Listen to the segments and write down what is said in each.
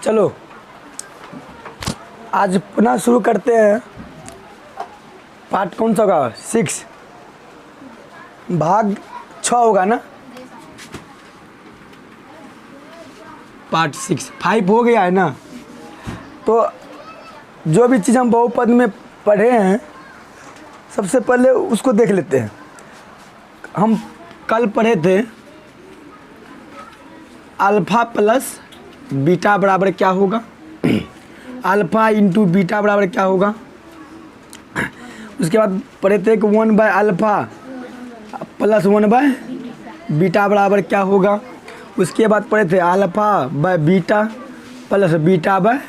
चलो आज पुनः शुरू करते हैं। पार्ट कौन सा होगा? 6 भाग 6 होगा ना। पार्ट 6 5 हो गया है ना। तो जो भी चीज़ हम बहुपद में पढ़े हैं सबसे पहले उसको देख लेते हैं। हम कल पढ़े थे अल्फ़ा प्लस बीटा बराबर क्या होगा, अल्फ़ा इंटू बीटा बराबर क्या होगा। उसके बाद पढ़े थे कि 1/अल्फ़ा प्लस 1/बीटा बराबर क्या होगा। उसके बाद पढ़े थे alpha by beta plus beta by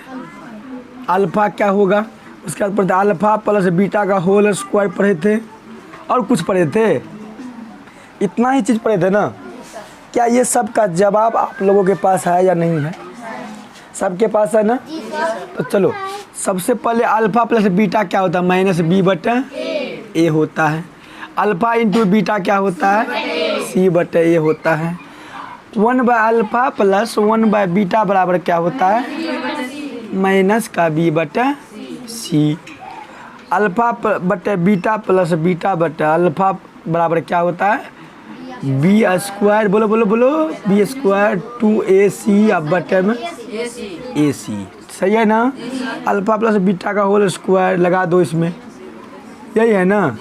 alpha क्या होगा। उसके बाद पढ़े थे अल्फ़ा प्लस बीटा का होल स्क्वायर पढ़े थे। और कुछ पढ़े थे, इतना ही चीज़ पढ़े थे ना। क्या ये सब का जवाब आप लोगों के पास है या नहीं है? सबके पास है ना। तो चलो सबसे पहले अल्फ़ा प्लस बीटा क्या होता है? माइनस बी बटे ए होता है। अल्फ़ा इंटू बीटा क्या होता है? सी बटे ए होता है। 1/अल्फ़ा प्लस 1/बीटा बराबर क्या होता है? माइनस का बी बटे सी। अल्फ़ा बटे बीटा प्लस बीटा बटे अल्फ़ा बराबर क्या होता है? बी स्क्वायर, बोलो बोलो बोलो, बी स्क्वायर 2ac अब बटे में ए सी। सही है ना। अल्फ़ा प्लस बीटा का होल स्क्वायर लगा दो इसमें, यही है ना।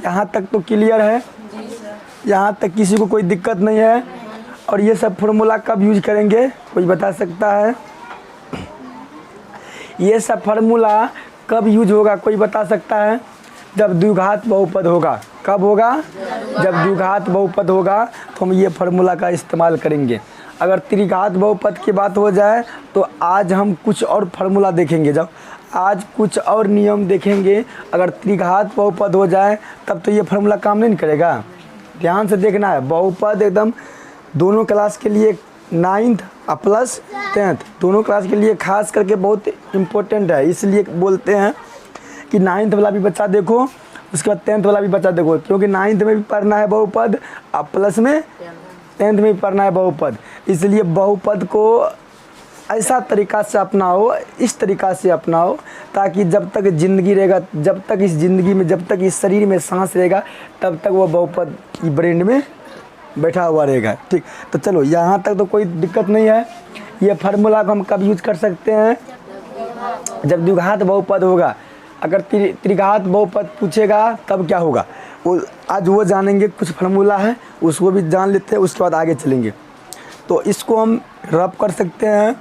यहाँ तक तो क्लियर है, यहाँ तक किसी को कोई दिक्कत नहीं है। और ये सब फार्मूला कब यूज करेंगे कोई बता सकता है? ये सब फार्मूला कब यूज होगा कोई बता सकता है? जब द्विघात बहुपद होगा। कब होगा? जब द्विघात बहुपद होगा तो हम ये फार्मूला का इस्तेमाल करेंगे। अगर त्रिघात बहुपद की बात हो जाए तो आज हम कुछ और फार्मूला देखेंगे। जब आज कुछ और नियम देखेंगे। अगर त्रिघात बहुपद हो जाए तब तो ये फार्मूला काम नहीं करेगा। ध्यान से देखना है। बहुपद एकदम दोनों क्लास के लिए 9th प्लस 10th दोनों क्लास के लिए खास करके बहुत इम्पोर्टेंट है। इसलिए बोलते हैं कि 9th वाला भी बच्चा देखो, उसके बाद 10th वाला भी बच्चा देखो, क्योंकि 9th में भी पढ़ना है बहुपद और प्लस में 10th में भी पढ़ना है बहुपद। इसलिए बहुपद को ऐसा तरीक़ा से अपनाओ, इस तरीक़ा से अपनाओ ताकि जब तक ज़िंदगी रहेगा, जब तक इस ज़िंदगी में, जब तक इस शरीर में सांस रहेगा तब तक वो बहुपद की ब्रेन में बैठा हुआ रहेगा। ठीक, तो चलो यहाँ तक तो कोई दिक्कत नहीं है। ये फार्मूला को हम कब यूज कर सकते हैं? जब द्विघात बहुपद होगा। अगर त्रिघात बहुपद पूछेगा तब क्या होगा वो आज वो जानेंगे। कुछ फार्मूला है उसको भी जान लेते हैं, उसके बाद आगे चलेंगे। तो इसको हम रब कर सकते हैं।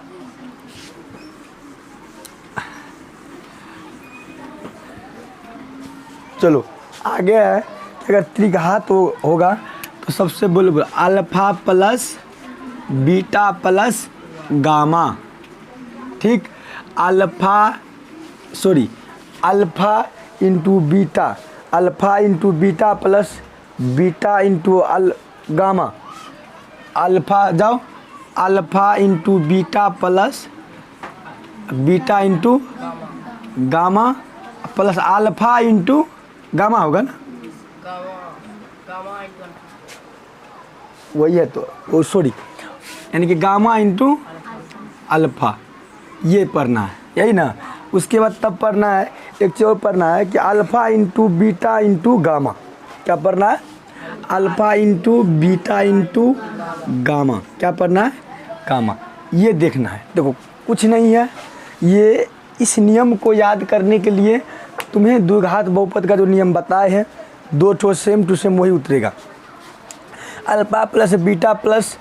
चलो आगे है कि अगर त्रिघात होगा तो सबसे बोलो alpha plus beta plus gamma. ठीक, alpha into beta, alpha into beta plus beta into gamma. Alpha जाओ, alpha into beta plus beta into gamma plus alpha into gamma होगा ना। वही है तो वो सॉरी, यानी कि गामा इंटू अल्फ़ा ये पढ़ना है, यही ना। उसके बाद तब पढ़ना है एक चीज़ और पढ़ना है कि alpha into beta into gamma. क्या पढ़ना है? Alpha into beta into gamma. क्या पढ़ना है? गामा। ये देखना है। देखो कुछ नहीं है, ये इस नियम को याद करने के लिए तुम्हें द्विघात बहुपद का जो नियम बताए हैं 2 ठो सेम टू सेम वही उतरेगा। Alpha plus beta plus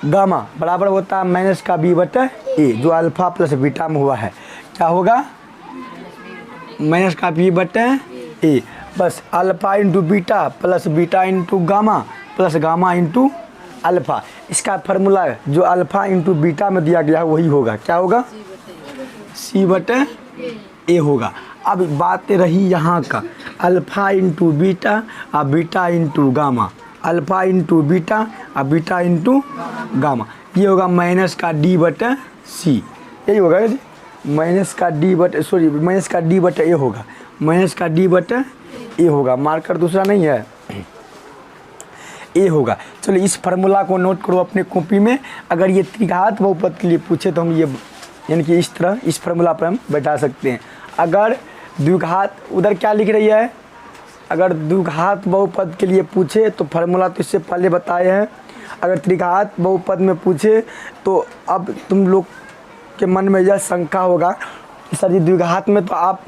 gamma बराबर होता है माइनस का बी बटे ए, जो अल्फ़ा प्लस बीटा में हुआ है। क्या होगा? माइनस का बी बटे ए। बस alpha into beta plus beta into gamma plus gamma into alpha. इसका फार्मूला जो अल्फ़ा इंटू बीटा में दिया गया है वही होगा। क्या होगा? सी बटे ए होगा। अब बात रही यहाँ का अल्फ़ा इंटू बीटा और beta into gamma, alpha into beta और बीटा इंटू गामा। ये होगा माइनस का डी बटे सी, यही होगा जी। माइनस का डी बटे माइनस का डी बटे ए होगा, माइनस का डी बटे ए होगा। मार्कर दूसरा नहीं है, ए होगा। चलो इस फार्मूला को नोट करो अपने कॉपी में। अगर ये त्रिघात बहुपद के लिए पूछे तो हम ये यानी कि इस तरह इस फार्मूला पर हम बैठा सकते हैं। अगर द्विघात उधर क्या लिख रही है, अगर द्विघात बहुपद के लिए पूछे तो फार्मूला तो इससे पहले बताए हैं। अगर त्रिघात बहुपद में पूछे तो अब तुम लोग के मन में यह शंका होगा कि सर जी द्विघात में तो आप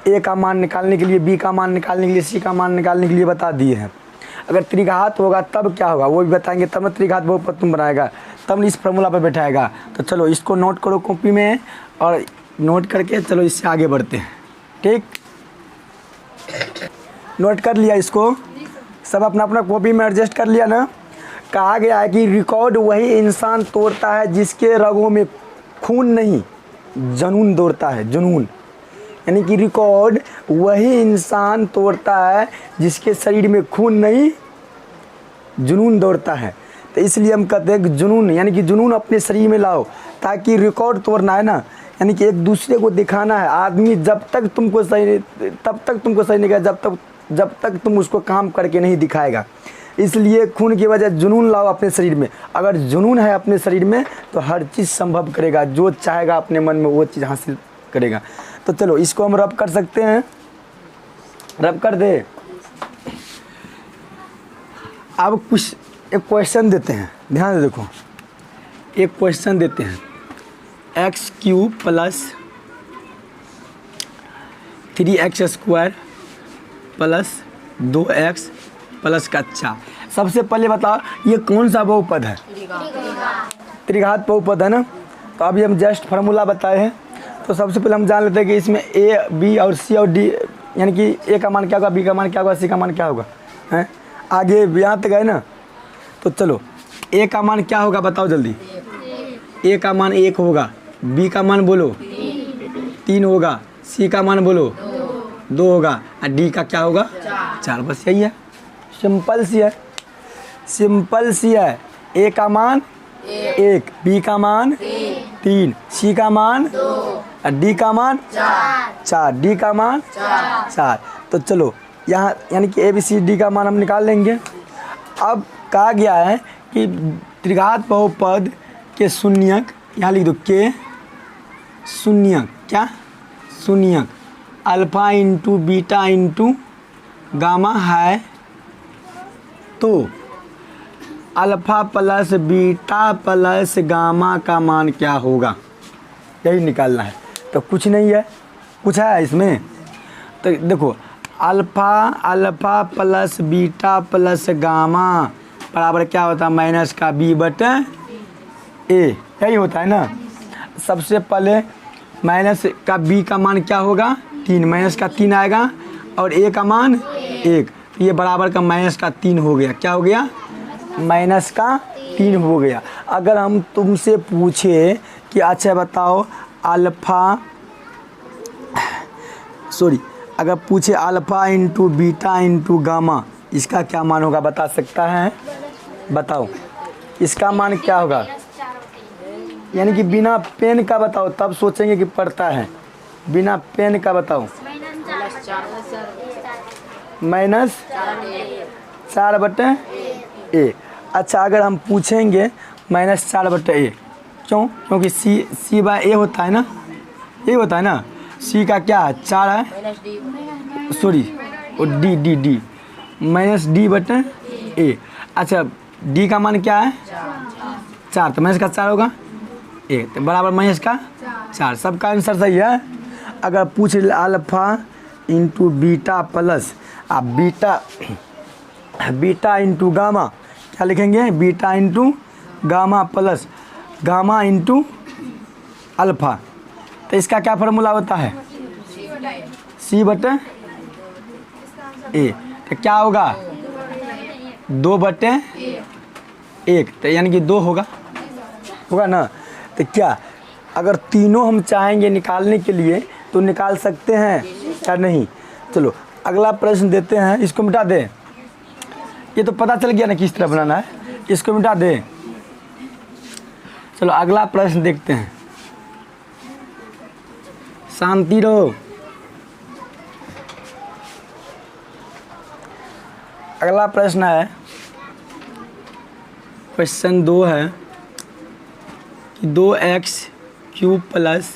ए का मान निकालने के लिए, बी का मान निकालने के लिए, सी का मान निकालने के लिए बता दिए हैं। अगर त्रिघात होगा तब क्या होगा वो भी बताएंगे, तब न त्रिघात बहुपद तुम बनाएगा, तब इस फार्मूला पर बैठाएगा। तो चलो इसको नोट करो कॉपी में और नोट करके चलो इससे आगे बढ़ते हैं। ठीक, नोट कर लिया इसको, सब अपना अपना कॉपी में एडजस्ट कर लिया ना। कहा गया है कि रिकॉर्ड वही इंसान तोड़ता है जिसके रगों में खून नहीं जुनून दौड़ता है। जुनून यानी कि रिकॉर्ड वही इंसान तोड़ता है जिसके शरीर में खून नहीं जुनून दौड़ता है। तो इसलिए हम कहते हैं कि जुनून यानी कि जुनून अपने शरीर में लाओ, ताकि रिकॉर्ड तोड़ना है ना, यानी कि एक दूसरे को दिखाना है। आदमी जब तक तुमको सही तब तक तुमको सही नहीं करेगा जब तक तुम उसको काम करके नहीं दिखाएगा। इसलिए खून की वजह जुनून लाओ अपने शरीर में। अगर जुनून है अपने शरीर में तो हर चीज़ संभव करेगा, जो चाहेगा अपने मन में वो चीज़ हासिल करेगा। तो चलो इसको हम रब कर सकते हैं, रब कर दे। अब कुछ एक क्वेश्चन देते हैं, ध्यान से देखो, एक क्वेश्चन देते हैं। x³ plus 3x² plus 2x plus का 4। सबसे पहले बताओ ये कौन सा बहुपद है? त्रिघात बहुपद है ना। तो अभी हम जस्ट फार्मूला बताए हैं। तो सबसे पहले हम जान लेते हैं कि इसमें a, b और c और d, यानी कि a का मान क्या होगा, b का मान क्या होगा, c का मान क्या होगा, हैं आगे यहाँ तक गए ना। तो चलो a का मान क्या होगा बताओ जल्दी। a का मान 1 होगा, b का मान बोलो 3 होगा, c का मान बोलो 2 होगा और d का क्या होगा 4। बस यही है, सिंपल सी है, सिंपल सी है। a का मान 1, b का मान 3, c का मान 2 और d का मान 4, d का मान 4। तो चलो यहाँ यानी कि ABCD का मान हम निकाल लेंगे। अब कहा गया है कि त्रिघात बहुपद के शून्यक, यहाँ लिख दो के शून्यक, क्या शून्यक alpha into beta into gamma है। तो alpha plus beta plus gamma का मान क्या होगा, यही निकालना है। तो कुछ नहीं है, कुछ है इसमें। तो देखो alpha plus beta plus gamma बराबर क्या होता है, माइनस का b बटे a, यही होता है ना। सबसे पहले माइनस का b का मान क्या होगा 3, माइनस का 3 आएगा और a का मान 1, ये बराबर का माइनस का 3 हो गया। क्या हो गया, माइनस का 3 हो गया। अगर हम तुमसे पूछे कि अच्छा बताओ अगर पूछे alpha into beta into gamma, इसका क्या मान होगा बता सकता है? बताओ इसका मान क्या होगा, यानी कि बिना पेन का बताओ तब सोचेंगे कि पढ़ता है। बिना पेन का बताओ, माइनस 4 बटे a। अच्छा अगर हम पूछेंगे माइनस 4 बटे a, क्यों? क्योंकि c बाय a होता है ना, ये होता है ना। c का क्या है 4 है, सॉरी और d माइनस d बटे a। अच्छा d का मान क्या है 4, तो माइनस का 4 होगा a, तो बराबर माइनस का 4। सबका आंसर सही है। अगर पूछ alpha into beta plus beta into gamma, क्या लिखेंगे, beta into gamma plus gamma into alpha. तो इसका क्या फार्मूला होता है c बटे a। तो क्या होगा 2 बटे 1, तो यानी कि 2 होगा ना। तो क्या अगर तीनों हम चाहेंगे निकालने के लिए तो निकाल सकते हैं या नहीं? चलो अगला प्रश्न देते हैं, इसको मिटा दे। ये तो पता चल गया ना किस तरह बनाना है, इसको मिटा दे। चलो अगला प्रश्न देखते हैं, शांति रहो। अगला प्रश्न है, क्वेश्चन 2 है कि 2x cube plus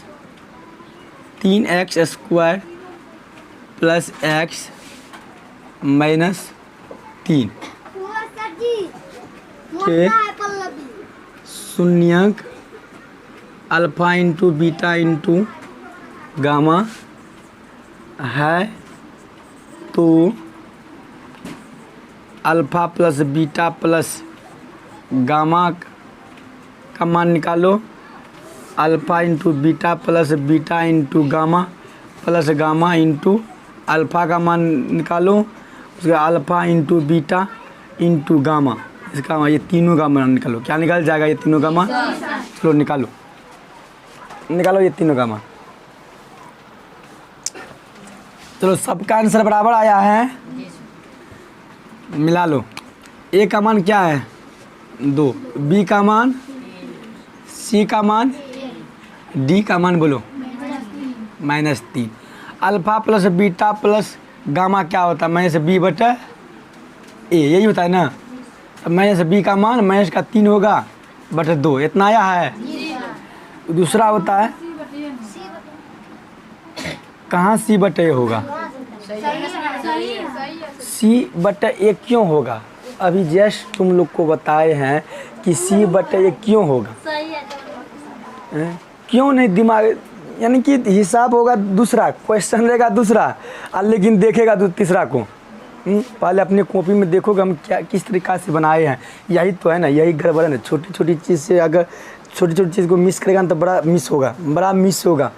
3x square plus x minus 3 के शून्यक alpha into beta into gamma है तो alpha plus beta plus gamma का मान निकालो। Alpha into beta plus beta into gamma plus gamma into alpha का मान निकालो। उसके alpha into beta into gamma, इसका ये तीनों का मान निकालो। क्या निकल जाएगा ये तीनों का मान? चलो निकालो ये तीनों का मान। चलो सबका आंसर बराबर आया है, मिला लो। ए का मान क्या है 2, बी का मान, सी का मान, डी का मान बोलो -3। Alpha plus beta plus gamma क्या होता है? माइनस बी बटा ए, यही होता है ना। अब माइनस बी का मान माइनस का 3 होगा बटा 2, इतना आया है। दूसरा होता है कहाँ सी बटा ए होगा? सी बटा ए क्यों होगा? अभी जस्ट तुम लोग को बताए हैं कि सी बटा ए क्यों होगा। क्यों नहीं? दिमाग यानी कि हिसाब होगा दूसरा, क्वेश्चन रहेगा दूसरा, लेकिन देखेगा तीसरा को। पहले अपनी कॉपी में देखोगे हम क्या किस तरीक़ा से बनाए हैं। यही तो है ना, यही गड़बड़ है ना। छोटी छोटी चीज़ से अगर छोटी छोटी चीज़ को मिस करेगा ना तो बड़ा मिस होगा।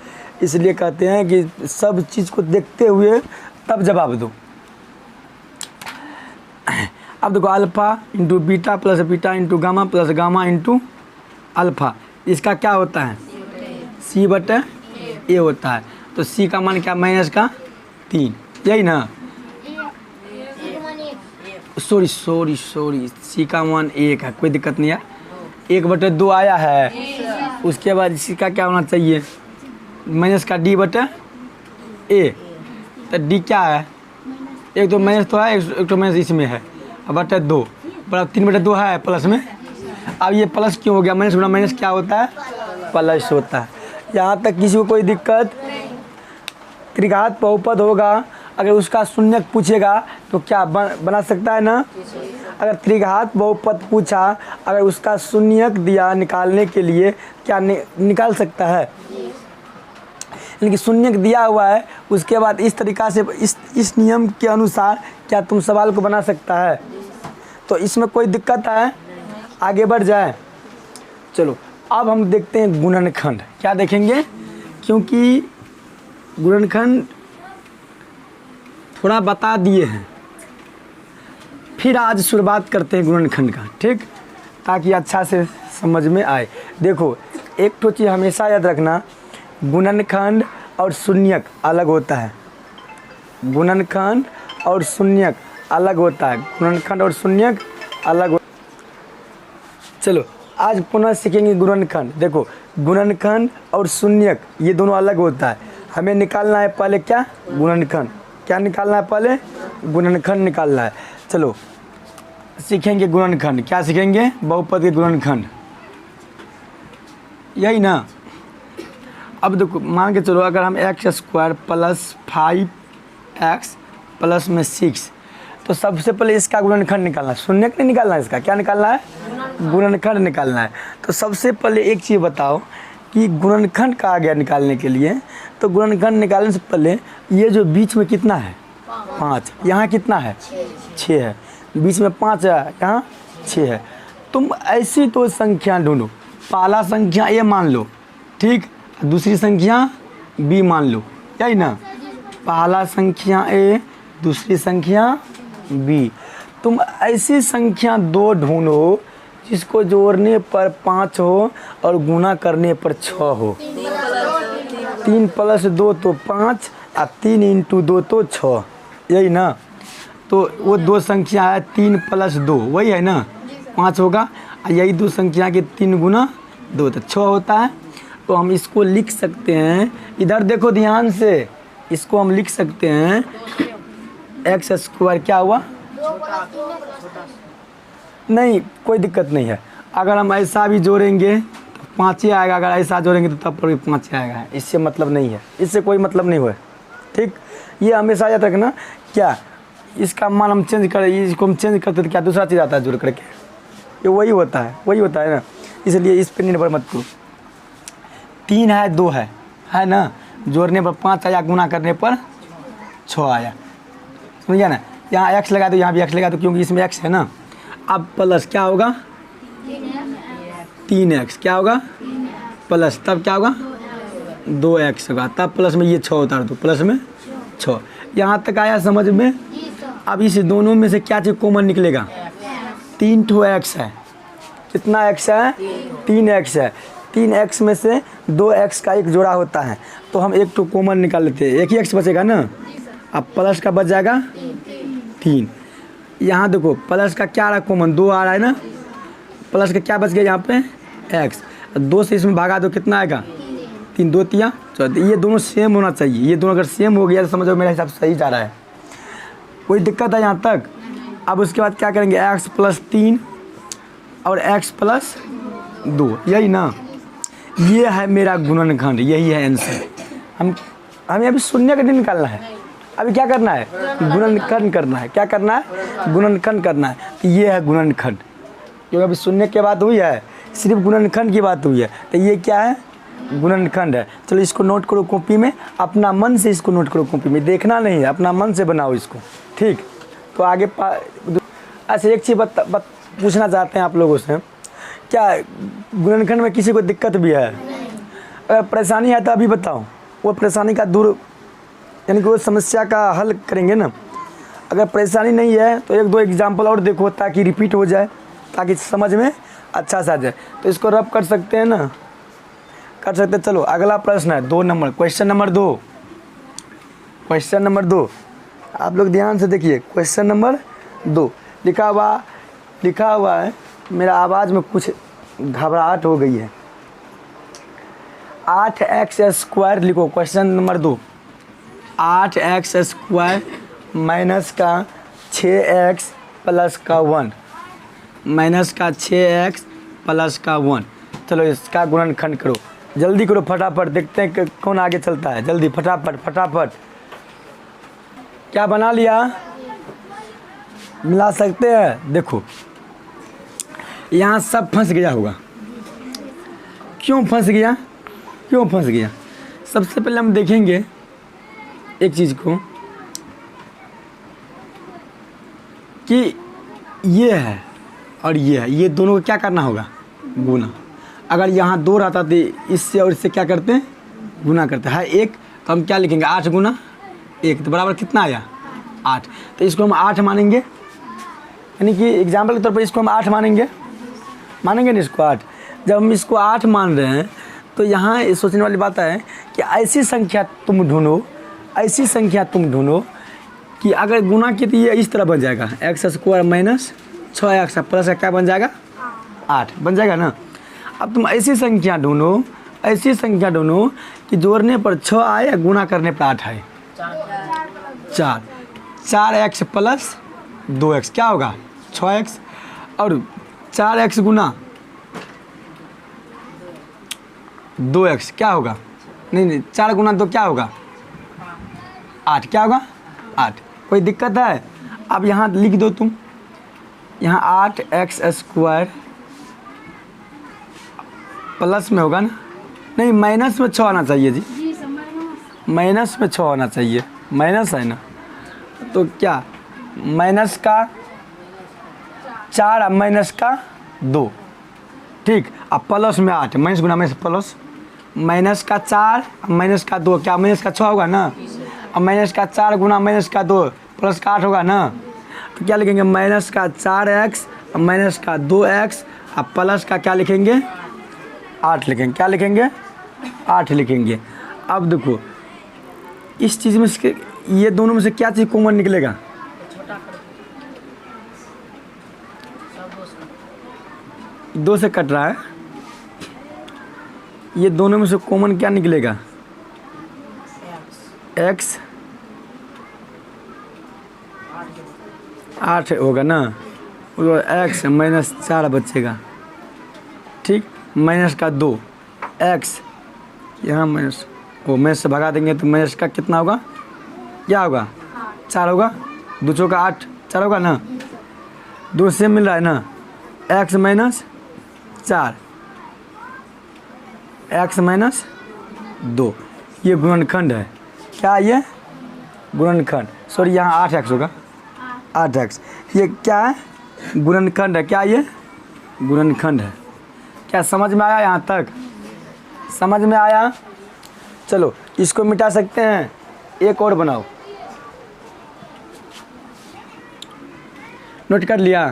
इसलिए कहते हैं कि सब चीज़ को देखते हुए तब जवाब दो। अब देखो alpha into beta plus beta into gamma plus gamma into alpha, इसका क्या होता है? सी बटा ए होता है। तो सी का मान क्या? माइनस का 3, यही ना। सॉरी सी का मान 1 है, कोई दिक्कत नहीं है। 1 बटे 2 आया है। उसके बाद इसी का क्या होना चाहिए? माइनस का डी बटा ए। तो डी क्या है? एक तो माइनस तो है, एक तो माइनस इसमें है, बटा 2 बड़ा 3 बटे 2 है प्लस में। अब ये प्लस क्यों हो गया? माइनस गुना माइनस क्या होता है? प्लस होता है। यहाँ तक किसी को कोई दिक्कत? त्रिघात बहुपद होगा, अगर उसका शून्यक पूछेगा तो क्या बना सकता है ना। अगर त्रिघात बहुपद पूछा, अगर उसका शून्यक दिया निकालने के लिए, क्या निकाल सकता है? लेकिन शून्यक दिया हुआ है, उसके बाद इस तरीक़ा से इस नियम के अनुसार क्या तुम सवाल को बना सकता है? तो इसमें कोई दिक्कत है? आगे बढ़ जाए। चलो अब हम देखते हैं गुणनखंड। क्या देखेंगे? क्योंकि गुणनखंड थोड़ा बता दिए हैं, फिर आज शुरुआत करते हैं गुणनखंड का, ठीक, ताकि अच्छा से समझ में आए। देखो एक तो चीज़ हमेशा याद रखना, गुणनखंड और शून्यक अलग होता है। गुणनखंड और शून्यक अलग होता है। गुणनखंड और शून्यक अलग चलो आज पुनः सीखेंगे गुणनखंड। देखो गुणनखंड और शून्यक ये दोनों अलग होता है। हमें निकालना है पहले क्या? गुणनखंड। क्या निकालना है? पहले गुणनखंड निकालना है। चलो सीखेंगे गुणनखंड। क्या सीखेंगे? बहुपद के गुणनखंड, यही ना। अब देखो मान के चलो, अगर हम x square plus 5x plus में 6, तो सबसे पहले इसका गुणनखंड निकालना है, शून्यक नहीं निकालना है। इसका क्या निकालना है? गुणनखंड निकालना है। तो सबसे पहले एक चीज़ बताओ कि गुणनखंड कहा गया निकालने के लिए। तो गुणनखंड निकालने से पहले ये जो बीच में कितना है? 5। यहाँ कितना है? 6 है। बीच में 5 है, यहाँ 6 है। तुम ऐसी तो संख्या ढूंढो, पहला संख्या ए मान लो, ठीक, दूसरी संख्या बी मान लो, यही ना। पहला संख्या ए, दूसरी संख्या बी। तुम ऐसी संख्या 2 ढूंढो जिसको जोड़ने पर 5 हो और गुना करने पर 6 हो। 3 + 2 तो 5 और 3 × 2 तो 6, यही ना। तो वो 2 संख्या है 3 + 2, वही है ना, 5 होगा। यही 2 संख्या के 3 × 2 तो 6 होता है। तो हम इसको लिख सकते हैं, इधर देखो ध्यान से, इसको हम लिख सकते हैं एक्स स्क्वायर क्या हुआ? नहीं कोई दिक्कत नहीं है। अगर हम ऐसा भी जोड़ेंगे तो 5 ही आएगा, अगर ऐसा जोड़ेंगे तो तब पर भी 5 ही आएगा। इससे मतलब नहीं है, इससे कोई मतलब नहीं हुआ। ठीक, ये हमेशा याद रखना। क्या इसका मान हम चेंज करें, इसको हम चेंज करते तो क्या दूसरा चीज़ आता है जुड़ करके, ये वही होता है ना। इसलिए इस पर निर्भर मत करो। 3 है 2 है ना, जोड़ने पर 5 आया, गुना करने पर 6 आया, समझ गया ना। यहाँ एक्स लगा दो, यहाँ भी एक्स लगा दो, क्योंकि इसमें एक्स है ना। अब प्लस क्या होगा, 3x क्या होगा प्लस, तब क्या होगा 2x होगा, तब प्लस में ये 6 उतार दो, प्लस में 6। यहाँ तक आया समझ में। अब इस दोनों में से क्या चीज़ कॉमन निकलेगा, 3 ठो x है। कितना x है, 3x है। 3x में से 2x का एक जोड़ा होता है, तो हम एक तो कॉमन निकाल लेते हैं, एक ही x बचेगा ना। अब प्लस का बच जाएगा 3। यहाँ देखो प्लस का क्या आ रहा है कॉमन, 2 आ रहा है ना, प्लस का क्या बच गया यहाँ पे x, 2 से इसमें भागा दो, कितना आएगा 3, 2 तिया 14। ये दोनों सेम होना चाहिए, ये दोनों अगर सेम हो गया तो समझो मेरा हिसाब सही जा रहा है, कोई दिक्कत है यहाँ तक। अब उसके बाद क्या करेंगे, x + 3 और x + 2, यही ना, ये है मेरा गुणनखंड, यही है आंसर। हमें अभी शून्य का नहीं निकालना है, अभी क्या करना है, गुणनखंड करना है। क्या करना है, गुणनखंड करना है। तो ये है गुणनखंड, क्योंकि अभी शून्य की बात हुई है, सिर्फ गुणनखंड की बात हुई है, तो ये क्या है, गुणनखंड है। चलो इसको नोट करो कॉपी में, अपना मन से इसको नोट करो कॉपी में, देखना नहीं है, अपना मन से बनाओ इसको। ठीक, तो आगे अच्छा एक चीज़ पूछना चाहते हैं आप लोगों से, क्या गुणनखंड में किसी को दिक्कत भी है? अगर परेशानी है तो अभी बताओ, वो परेशानी का दूर, यानी कि वो समस्या का हल करेंगे ना। अगर परेशानी नहीं है तो 1-2 एग्जाम्पल और देखो, ताकि रिपीट हो जाए, ताकि समझ में अच्छा सा आ जाए। तो इसको रब कर सकते हैं ना, कर सकते हैं। चलो अगला प्रश्न है 2 number, question number 2। Question number 2 आप लोग ध्यान से देखिए, क्वेश्चन नंबर 2 लिखा हुआ है। मेरा आवाज़ में कुछ घबराहट हो गई है। 8x² लिखो, क्वेश्चन नंबर 2। 8x² माइनस का 6x प्लस का 1, माइनस का 6x प्लस का 1। चलो इसका गुणनखंड करो, जल्दी करो फटाफट, देखते हैं कि कौन आगे चलता है। जल्दी फटाफट। क्या बना लिया, मिला सकते हैं। देखो यहाँ सब फंस गया होगा, क्यों फंस गया? सबसे पहले हम देखेंगे एक चीज़ को कि ये है और ये है, ये दोनों को क्या करना होगा, गुना। अगर यहाँ 2 रहता तो इससे और इससे क्या करते हैं, गुना करते हैं। 1 तो हम क्या लिखेंगे, 8 गुना 1 तो बराबर कितना आया 8। तो इसको हम 8 मानेंगे, यानी कि एग्जाम्पल के तौर पर इसको हम 8 मानेंगे ना इसको 8। जब हम इसको 8 मान रहे हैं तो यहाँ सोचने वाली बात है कि ऐसी संख्या तुम ढूंढो कि अगर गुना की तो ये इस तरह बन जाएगा, x² माइनस 6x प्लस का क्या बन जाएगा 8 बन जाएगा ना। अब तुम ऐसी संख्या ढूंढो कि जोड़ने पर 6 आए या गुना करने पर 8 आए। 4x प्लस 2x क्या होगा 6x, और 4x गुना 2x क्या होगा, नहीं 4 गुना 2 क्या होगा 8, क्या होगा 8। कोई दिक्कत है? अब यहाँ लिख दो तुम, यहाँ 8x² प्लस में होगा ना, नहीं माइनस में 6 आना चाहिए जी, माइनस में 6 आना चाहिए, माइनस है ना। तो क्या माइनस का 4 माइनस का 2, ठीक। अब प्लस में 8, माइनस गुना माइनस प्लस, माइनस का 4 माइनस का 2 क्या माइनस का 6 होगा ना। अब माइनस का 4 गुना माइनस का 2 प्लस का 8 होगा ना। तो क्या लिखेंगे, माइनस का 4x माइनस का 2x, अब प्लस का क्या लिखेंगे 8 लिखेंगे, क्या लिखेंगे 8 लिखेंगे। अब देखो इस चीज़ में से ये दोनों में से क्या चीज़ कॉमन निकलेगा, दो से कट रहा है, ये दोनों में से कॉमन क्या निकलेगा x 8 होगा ना, वो x माइनस 4 बचेगा, ठीक। माइनस का 2 एक्स, यहाँ माइनस वो माइनस से भगा देंगे तो माइनस का कितना होगा, क्या होगा 4 होगा, 2 चौका 8 4 होगा ना, 2 से मिल रहा है ना, एक्स माइनस 4 एक्स माइनस 2, ये गुणनखंड है। क्या ये गुणनखंड, सॉरी यहाँ 8x होगा, 8x, ये क्या है गुणनखंड है, क्या ये गुणनखंड है। क्या समझ में आया, यहाँ तक समझ में आया। चलो इसको मिटा सकते हैं, एक और बनाओ, नोट कर लिया,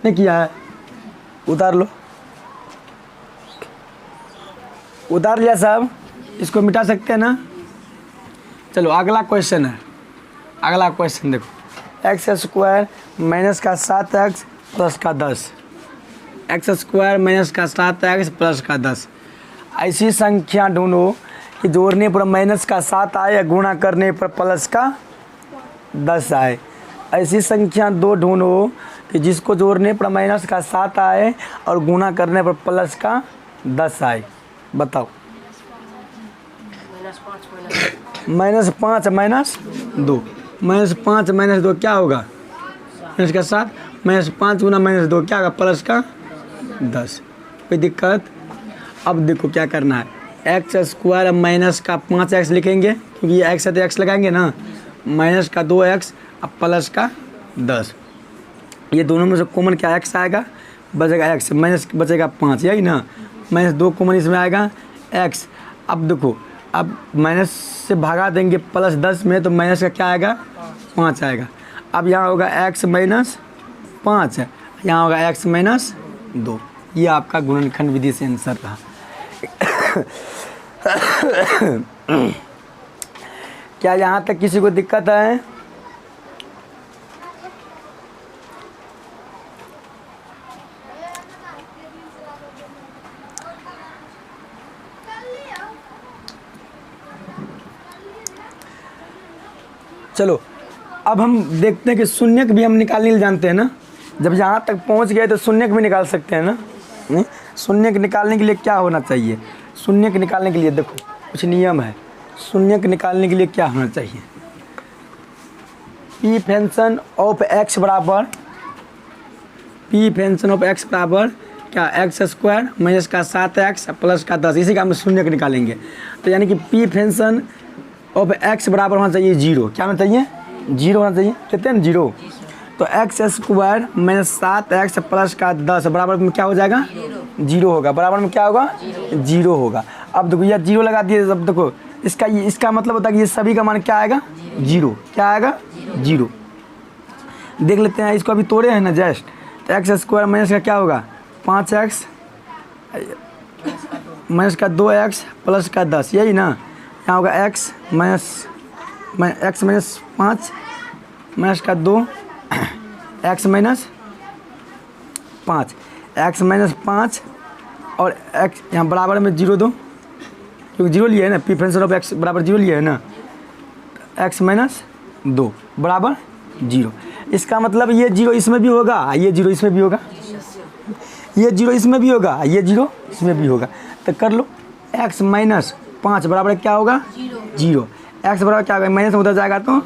नहीं किया है, उतार लो, उतार लिया सब, इसको मिटा सकते हैं ना। चलो अगला क्वेश्चन है, अगला क्वेश्चन देखो, एक्स स्क्वायर माइनस का 7x प्लस का 10, एक्स स्क्वायर माइनस का 7x प्लस का 10, ऐसी संख्या ढूंढो कि जोड़ने पर माइनस का 7 आए या गुणा करने पर प्लस का 10 आए। ऐसी संख्या 2 ढूंढो कि जिसको जोड़ने पर माइनस का 7 आए और गुणा करने पर प्लस का 10 आए। बताओ। -5 -2, -5 -2 क्या होगा, माइनस का 7, -5 गुना -2 क्या होगा, प्लस का 10। कोई दिक्कत। अब देखो क्या करना है, एक्स स्क्वायर माइनस का 5x लिखेंगे क्योंकि ये x है तो x लगाएंगे ना, माइनस का 2x अब प्लस का 10, ये दोनों में से कॉमन क्या x आएगा, बचेगा x, माइनस बचेगा 5, यही ना, -2 कॉमन इसमें आएगा x। अब देखो, अब माइनस से भागा देंगे प्लस 10 में तो माइनस का क्या आएगा, 5 आएगा। अब यहाँ होगा x माइनस 5, यहाँ होगा x माइनस 2। ये आपका गुणनखंड विधि से आंसर रहा। क्या यहाँ तक किसी को दिक्कत है? चलो अब हम देखते हैं कि शून्यक भी हम निकालने जानते हैं ना। जब यहाँ तक पहुँच गए तो शून्यक भी निकाल सकते हैं ना। नहीं, शून्यक निकालने के लिए क्या होना चाहिए, शून्यक निकालने के लिए देखो कुछ नियम है। शून्यक निकालने के लिए क्या होना चाहिए, पी फंक्शन ऑफ एक्स बराबर, पी फंक्शन ऑफ एक्स बराबर क्या, एक्स स्क्वायर माइनस का 7x प्लस का 10, इसी का हम शून्यक निकालेंगे। तो यानी कि पी फंक्शन ऑफ एक्स बराबर होना चाहिए 0। क्या होना चाहिए, 0 होना चाहिए। कहते हैं ना 0, तो x square minus 7x plus का 10 बराबर में क्या हो जाएगा, 0 होगा। बराबर में क्या होगा, 0 होगा। अब देखो यह 0 लगा दिए, अब देखो इसका मतलब होता है कि ये सभी का मान क्या आएगा, 0। क्या आएगा, 0। देख लेते हैं, इसको अभी तोड़े हैं ना जस्ट। तो एक्स स्क्वायर माइनस का क्या होगा, 5x माइनस का 2x प्लस का 10, यही ना। यहाँ होगा x माइनस 5 माइनस का 2 x माइनस 5 और x यहाँ बराबर में 0 दो, क्योंकि 0 लिए है ना, पी फंक्शन ऑफ x बराबर 0 लिए है ना, x माइनस 2 बराबर 0। इसका मतलब ये 0 इसमें भी होगा, ये 0 इसमें भी होगा, ये 0 इसमें भी होगा, ये 0 इसमें भी होगा। तो कर लो, x माइनस 5 बराबर क्या होगा, 0। x बराबर क्या होगा, माइनस में उधर जाएगा तो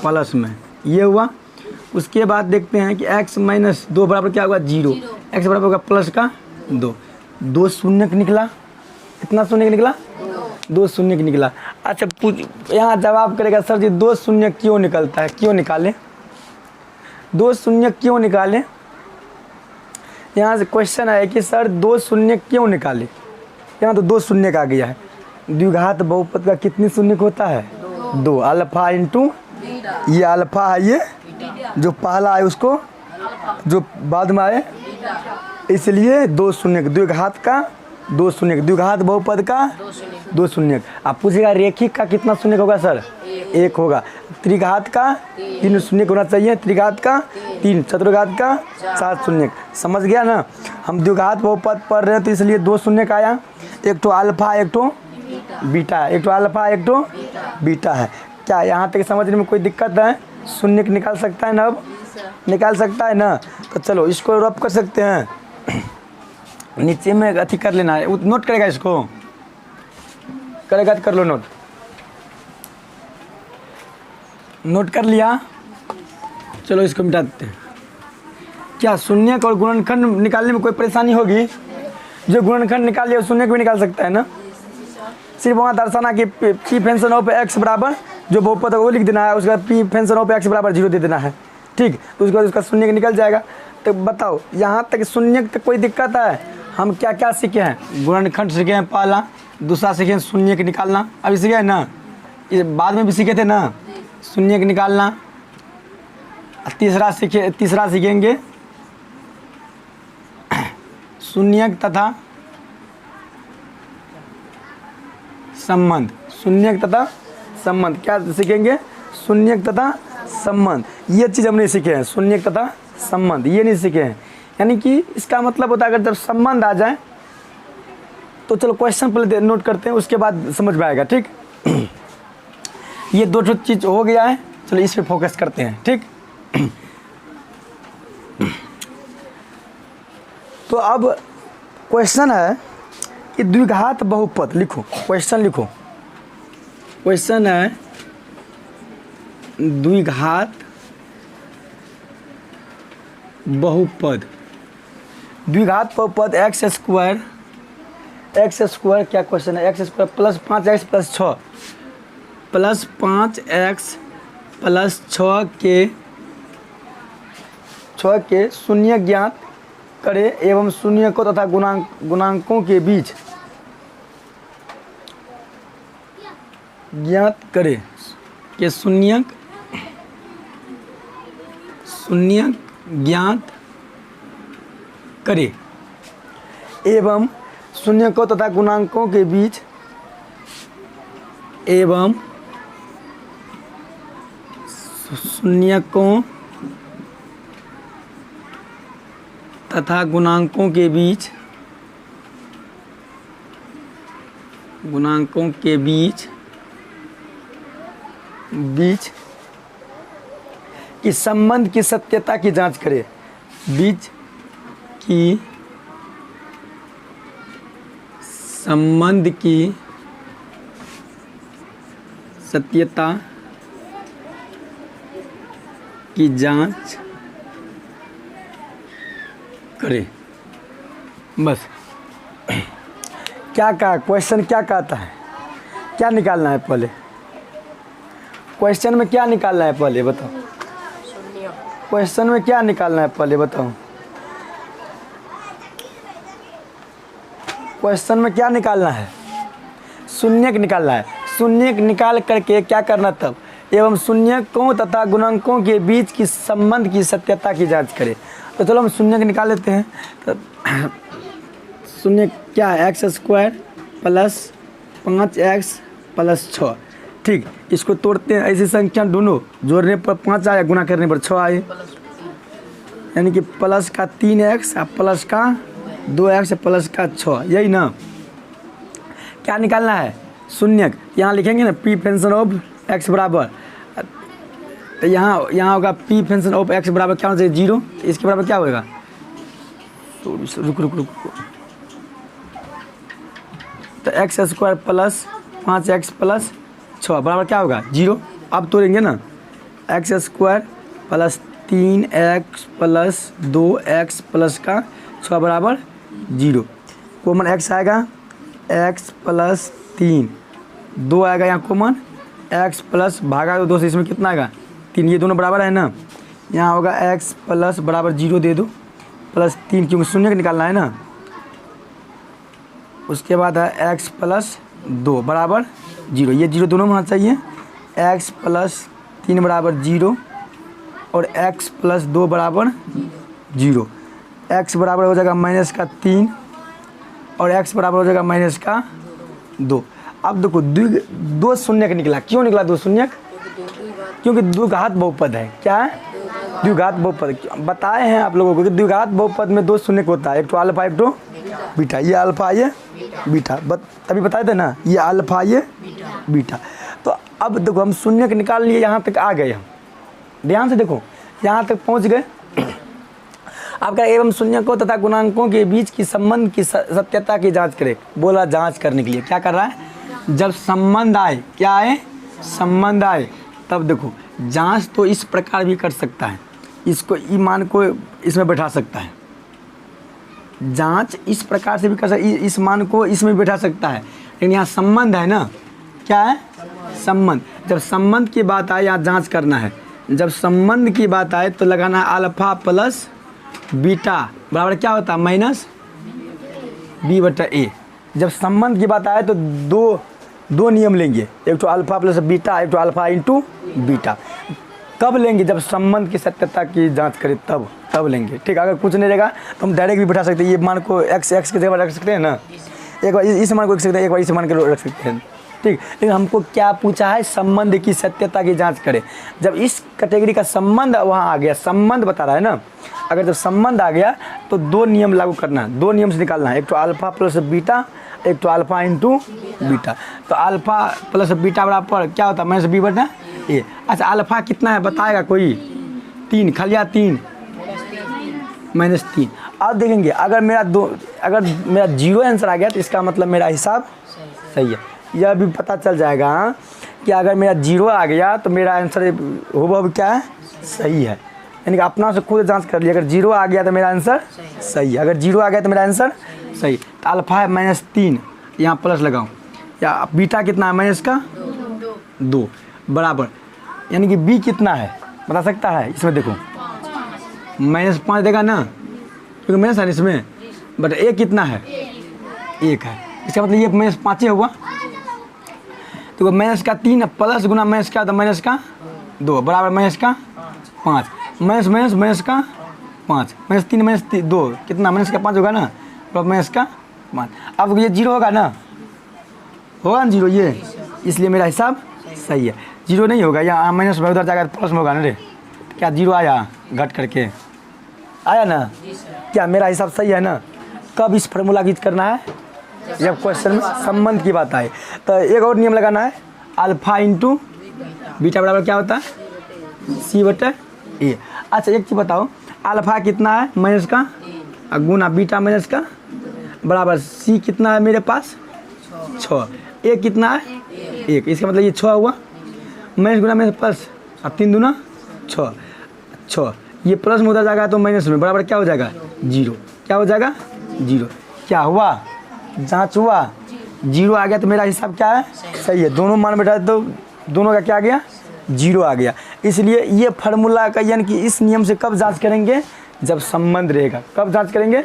प्लस में, ये हुआ। उसके बाद देखते हैं कि x माइनस 2 बराबर क्या होगा, 0। x बराबर होगा प्लस का 2 शून्य निकला। कितना शून्य निकला, 2 शून्य निकला। अच्छा यहाँ जवाब करेगा सर जी 2 शून्य क्यों निकलता है, क्यों निकाले, 2 शून्य क्यों निकाले। यहाँ से क्वेश्चन है कि सर 2 शून्य क्यों निकाले। यहाँ तो 2 शून्य का आ गया है। द्विघात बहुपद का कितनी शून्य होता है, 2। अल्फा इंटू, ये अल्फा है, ये जो पहला है उसको जो बाद में आए, इसलिए 2 शून्य। द्विघात का 2 शून्य, द्विघात बहुपद का 2 शून्य। आप पूछेगा रेखिक का कितना शून्य होगा सर, 1 होगा। त्रिघात का 3 शून्य होना चाहिए, त्रिघात का 3, चतुर्घात का 4 शून्य। समझ गया ना। हम द्विघात बहुपद पढ़ रहे हैं तो इसलिए 2 शून्य का आया। एक तो अल्फा एक तो बीटा है, एक तो अल्फा एक तो बीटा है। क्या यहाँ तक समझने में कोई दिक्कत है, शून्य निकाल सकता है ना, अब निकाल सकता है ना। तो चलो इसको रब कर सकते हैं। नीचे में अति कर लेना है, नोट करेगा इसको, करेगा तो कर लो नोट। नोट कर लिया, चलो इसको मिटा देते हैं। क्या शून्यक और गुणनखंड निकालने में कोई परेशानी होगी? जो गुणनखंड निकाल लिया शून्यक भी निकाल सकता है ना। सिर्फ वहाँ दर्शाना कि पी फंक्शन ऑफ एक्स बराबर जो बहुपद है वो लिख देना है, उसके बाद पी फंक्शन ऑफ एक्स बराबर 0 दे देना है, ठीक। तो उसके बाद उसका शून्यक निकल जाएगा। तो बताओ यहाँ तक शून्यक तक कोई दिक्कत है? हम क्या क्या सीखे हैं? गुणनखंड सीखे हैं पहला, दूसरा सीखे हैं शून्यक निकालना, अभी सीखे हैं ना, ये बाद में भी सीखे थे ना शून्यक निकालना। तीसरा सीखेंगे शून्यक तथा संबंध। शून्यक तथा संबंध क्या सीखेंगे? शून्यक तथा संबंध, ये चीज़ हम नहीं सीखे हैं। शून्यक तथा संबंध ये नहीं सीखे हैं, यानी कि इसका मतलब होता है अगर जब संबंध आ जाए तो चलो क्वेश्चन पहले नोट करते हैं, उसके बाद समझ में आएगा, ठीक। ये दो चीज़ हो गया है, चलो इस पे फोकस करते हैं, ठीक। तो अब क्वेश्चन है कि द्विघात बहुपद लिखो, क्वेश्चन लिखो। क्वेश्चन है द्विघात बहुपद। द्विघात बहुपद एक्स स्क्वायर क्या क्वेश्चन है? X square plus 5x plus 6 plus 5x plus 6 के शून्य ज्ञात करे एवं शून्यकों तथा गुणांकों के बीच ज्ञात करे के शून्यक ज्ञात करे एवं शून्यकों तथा गुणांकों के बीच शून्यकों तथा गुणांकों के बीच की संबंध की सत्यता की जांच करे। बीच की संबंध की सत्यता की जांच करे। बस क्या कहा क्वेश्चन, क्या कहता है, क्या निकालना है पहले? क्वेश्चन में क्या निकालना है पहले बताओ? क्वेश्चन में क्या निकालना है पहले बताओ? क्वेश्चन में क्या निकालना है? शून्यक निकालना है। शून्यक निकाल करके क्या करना तब? एवं शून्यकों तथा गुणांकों के बीच की संबंध की सत्यता की जांच करे। तो चलो हम शून्यक निकाल लेते हैं। तो शून्य क्या है? X square plus 5x plus 6, ठीक। इसको तोड़ते हैं, ऐसी संख्या दोनों जोड़ने पर 5 आया, गुना करने पर 6 आए, यानी कि प्लस का 3x और प्लस का 2x प्लस का 6, यही ना। क्या निकालना है? शून्यक। यहाँ लिखेंगे ना पी फंक्शन ऑफ x बराबर, तो यहाँ होगा पी फंक्शन ऑफ x बराबर क्या होना चाहिए? 0। इसके बराबर क्या होगा? रुक तो x square plus 5x plus 6 बराबर क्या होगा? 0। अब तोड़ेंगे ना, x square plus 3x plus 2x plus का 6 बराबर 0। कॉमन x आएगा, x प्लस 3, 2 आएगा यहाँ कॉमन, x प्लस भागा 2 से इसमें कितना आएगा? 3। ये दोनों बराबर है ना, यहाँ होगा x प्लस बराबर 0 दे दो, प्लस 3 क्योंकि शून्य का निकालना है ना। उसके बाद है x प्लस 2 बराबर 0, ये 0 दोनों में होना चाहिए। x प्लस 3 बराबर 0 और x प्लस 2 बराबर 0। x बराबर हो जाएगा माइनस का 3 और x बराबर हो जाएगा माइनस का 2। अब देखो दो शून्यक निकला। क्यों निकला दो शून्यक? क्योंकि द्विघात बहुपद है। क्या है? द्विघात बहुपद। बताए हैं आप लोगों को कि द्विघात बहुपद में 2 शून्यक होता है, एक तो अल्फा एक तो बीटा। ये अल्फा ये बीटा, तभी बताए थे ना, ये अल्फा ये बीटा। तो अब देखो हम शून्यक निकाल लिए, यहाँ तक आ गए हम। ध्यान से देखो, यहाँ तक पहुँच गए। आपका एवं शून्यकों तथा गुणांकों के बीच की संबंध की सत्यता की जांच करे। बोला जांच करने के लिए क्या कर रहा है, जब संबंध आए, क्या आए, संबंध आए, तब देखो जांच तो इस प्रकार भी कर सकता है, इसको ई मान को इसमें बैठा सकता है, जांच इस प्रकार से भी कर सकता है, इस मान को इसमें बैठा सकता है, लेकिन यहाँ संबंध है ना, क्या है, संबंध। जब संबंध की बात आए यहाँ जांच करना है, जब संबंध की बात आए तो लगाना है अल्फा प्लस बीटा बराबर क्या होता है, माइनस बी बटा ए। जब संबंध की बात आए तो दो नियम लेंगे, एक तो अल्फा प्लस बीटा, एक तो अल्फा इंटू बीटा। कब लेंगे, जब संबंध की सत्यता की जांच करें तब लेंगे, ठीक। अगर कुछ नहीं रहेगा तो हम डायरेक्ट भी बैठा सकते हैं, ये मान को एक्स की जगह रख सकते हैं ना, एक बार इस मान को रख सकते हैं, एक बार इस मान को रख सकते हैं, ठीक। लेकिन हमको क्या पूछा है, संबंध की सत्यता की जांच करें। जब इस कैटेगरी का संबंध वहाँ आ गया, संबंध बता रहा है ना, अगर जब संबंध आ गया तो दो नियम लागू करना है, दो नियम से निकालना है, एक तो अल्फा प्लस बीटा, एक तो अल्फा इंटू बीटा। तो अल्फा प्लस बीटा बराबर क्या होता है, माइनस बी बटा ए। अच्छा अल्फा कितना है बताएगा कोई, 3, खालिया 3 माइनस 3। अब देखेंगे अगर मेरा जीरो आंसर आ गया तो इसका मतलब मेरा हिसाब सही है। यह भी पता चल जाएगा कि अगर मेरा जीरो आ गया तो मेरा आंसर होगा क्या है, सही है, यानी कि अपना से खुद जांच कर लिया, अगर जीरो आ गया तो मेरा आंसर सही है, अगर जीरो आ गया तो मेरा आंसर सही। तो अल्फा है माइनस 3, यहाँ प्लस लगाऊँ, या बीटा कितना है माइनस का 2 बराबर, यानी कि बी कितना है बता सकता है, इसमें देखो माइनस 5 देगा ना, क्योंकि माइनस है इसमें, बट ए कितना है 1 है, इसका मतलब ये माइनस 5 ही होगा। तो माइनस का 3 प्लस गुना माइनस का, तो माइनस का 2 बराबर माइनस का 5, माइनस माइनस माइनस का 5, माइनस 3 माइनस 2 कितना, माइनस का 5 होगा ना, तो माइनस का 5। अब ये जीरो होगा ना जीरो, ये इसलिए मेरा हिसाब सही है। जीरो नहीं होगा, यहाँ माइनस में उधर जाएगा प्लस में होगा ना रे, क्या जीरो आया घट करके आया ना, क्या मेरा हिसाब सही है ना। कब इस फार्मूला की करना है, जब क्वेश्चन में संबंध की बात आए। तो एक और नियम लगाना है, अल्फा इंटू बीटा बराबर क्या होता है, सी बटा ए। अच्छा एक चीज़ बताओ, अल्फा कितना है माइनस का, गुना बीटा माइनस का बराबर सी कितना है मेरे पास 6, ए कितना है 1, इसका मतलब ये 6 हुआ, माइनस गुना माइनस प्लस, अब 3 दूना 6, ये प्लस में उधर जाएगा तो माइनस में बराबर क्या हो जाएगा 0, क्या हो जाएगा 0। क्या हुआ, जांच हुआ, 0 आ गया तो मेरा हिसाब क्या है सही है, दोनों मान बैठा तो दोनों का क्या आ गया 0 आ गया। इसलिए ये फार्मूला का यानी कि इस नियम से कब जांच करेंगे, जब संबंध रहेगा। कब जांच करेंगे,